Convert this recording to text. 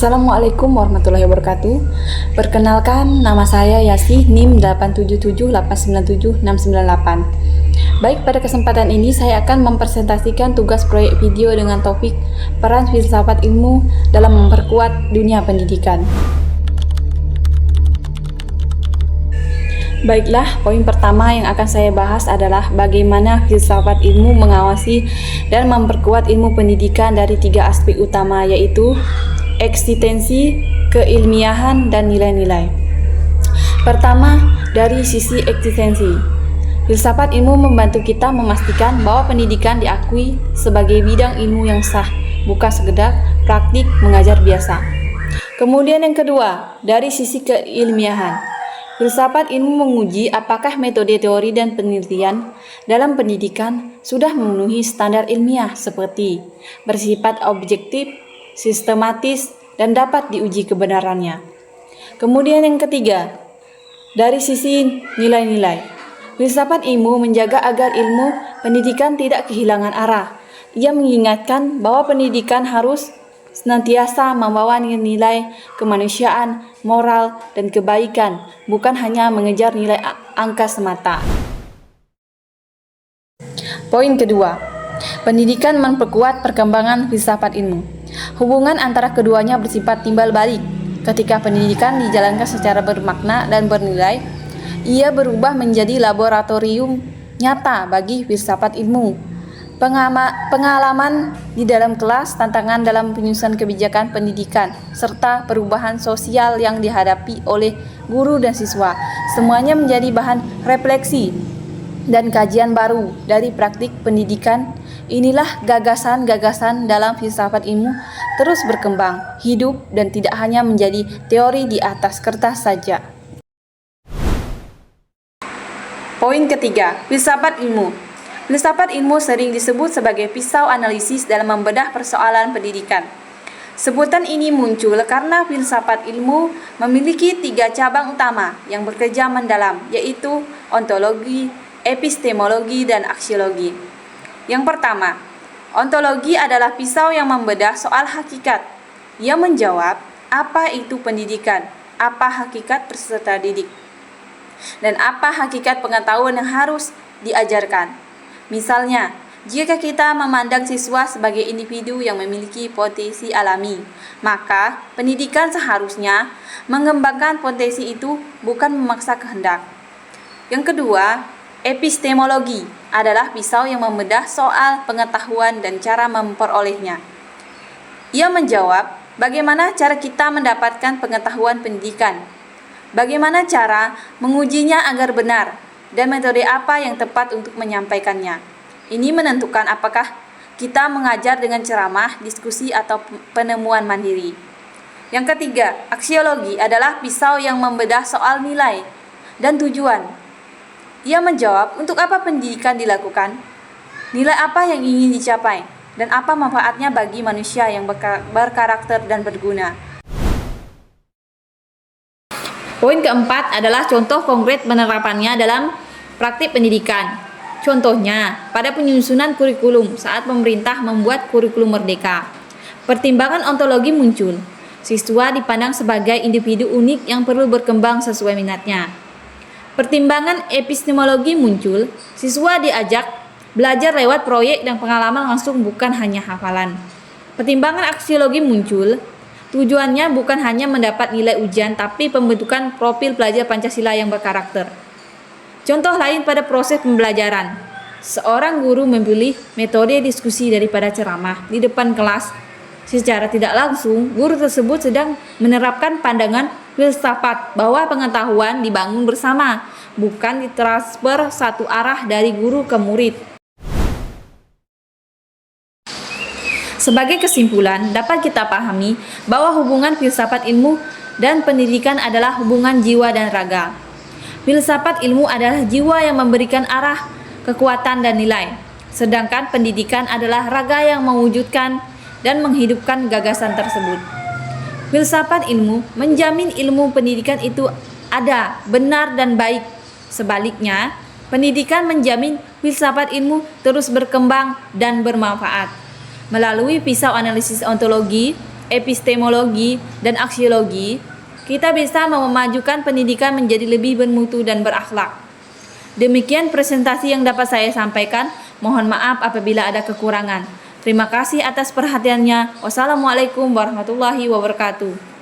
Assalamualaikum warahmatullahi wabarakatuh. Perkenalkan, nama saya Yasih, NIM 877897698. Baik, pada kesempatan ini saya akan mempresentasikan tugas proyek video dengan topik peran filsafat ilmu dalam memperkuat dunia pendidikan. Baiklah, poin pertama yang akan saya bahas adalah bagaimana filsafat ilmu mengawasi dan memperkuat ilmu pendidikan dari tiga aspek utama, yaitu eksistensi, keilmiahan, dan nilai-nilai. Pertama, dari sisi eksistensi. Filsafat ilmu membantu kita memastikan bahwa pendidikan diakui sebagai bidang ilmu yang sah, bukan sekedar praktik mengajar biasa. Kemudian yang kedua, dari sisi keilmiahan. Filsafat ilmu menguji apakah metode teori dan penelitian dalam pendidikan sudah memenuhi standar ilmiah seperti bersifat objektif, sistematis, dan dapat diuji kebenarannya. Kemudian yang ketiga, dari sisi nilai-nilai. Filsafat ilmu menjaga agar ilmu pendidikan tidak kehilangan arah. Ia mengingatkan bahwa pendidikan harus senantiasa membawa nilai kemanusiaan, moral, dan kebaikan, bukan hanya mengejar nilai angka semata. Poin kedua, pendidikan memperkuat perkembangan filsafat ilmu. Hubungan antara keduanya bersifat timbal balik. Ketika pendidikan dijalankan secara bermakna dan bernilai, ia berubah menjadi laboratorium nyata bagi filsafat ilmu. Pengalaman di dalam kelas, tantangan dalam penyusunan kebijakan pendidikan, serta perubahan sosial yang dihadapi oleh guru dan siswa, semuanya menjadi bahan refleksi dan kajian baru dari praktik pendidikan. Inilah gagasan-gagasan dalam filsafat ilmu terus berkembang, hidup, dan tidak hanya menjadi teori di atas kertas saja. Poin ketiga, filsafat ilmu. Filsafat ilmu sering disebut sebagai pisau analisis dalam membedah persoalan pendidikan. Sebutan ini muncul karena filsafat ilmu memiliki tiga cabang utama yang bekerja mendalam, yaitu ontologi, epistemologi, dan aksiologi. Yang pertama, ontologi adalah pisau yang membedah soal hakikat. Ia menjawab, apa itu pendidikan, apa hakikat peserta didik, dan apa hakikat pengetahuan yang harus diajarkan. Misalnya, jika kita memandang siswa sebagai individu yang memiliki potensi alami, maka pendidikan seharusnya mengembangkan potensi itu, bukan memaksa kehendak. Yang kedua, epistemologi adalah pisau yang membedah soal pengetahuan dan cara memperolehnya. Ia menjawab, bagaimana cara kita mendapatkan pengetahuan pendidikan, bagaimana cara mengujinya agar benar, dan metode apa yang tepat untuk menyampaikannya. Ini menentukan apakah kita mengajar dengan ceramah, diskusi, atau penemuan mandiri. Yang ketiga, aksiologi adalah pisau yang membedah soal nilai dan tujuan. Ia menjawab, untuk apa pendidikan dilakukan, nilai apa yang ingin dicapai, dan apa manfaatnya bagi manusia yang berkarakter dan berguna. Poin keempat adalah contoh konkret penerapannya dalam praktik pendidikan. Contohnya, pada penyusunan kurikulum saat pemerintah membuat kurikulum merdeka. Pertimbangan ontologi muncul. Siswa dipandang sebagai individu unik yang perlu berkembang sesuai minatnya. Pertimbangan epistemologi muncul, siswa diajak belajar lewat proyek dan pengalaman langsung, bukan hanya hafalan. Pertimbangan aksiologi muncul, tujuannya bukan hanya mendapat nilai ujian, tapi pembentukan profil pelajar Pancasila yang berkarakter. Contoh lain pada proses pembelajaran, seorang guru memilih metode diskusi daripada ceramah di depan kelas. Secara tidak langsung, guru tersebut sedang menerapkan pandangan filsafat bahwa pengetahuan dibangun bersama, bukan ditransfer satu arah dari guru ke murid. Sebagai kesimpulan, dapat kita pahami bahwa hubungan filsafat ilmu dan pendidikan adalah hubungan jiwa dan raga. Filsafat ilmu adalah jiwa yang memberikan arah, kekuatan, dan nilai, sedangkan pendidikan adalah raga yang mewujudkan dan menghidupkan gagasan tersebut. Filsafat ilmu menjamin ilmu pendidikan itu ada, benar, dan baik. Sebaliknya, pendidikan menjamin filsafat ilmu terus berkembang dan bermanfaat. Melalui pisau analisis ontologi, epistemologi, dan aksiologi, kita bisa memajukan pendidikan menjadi lebih bermutu dan berakhlak. Demikian presentasi yang dapat saya sampaikan. Mohon maaf apabila ada kekurangan. Terima kasih atas perhatiannya. Wassalamualaikum warahmatullahi wabarakatuh.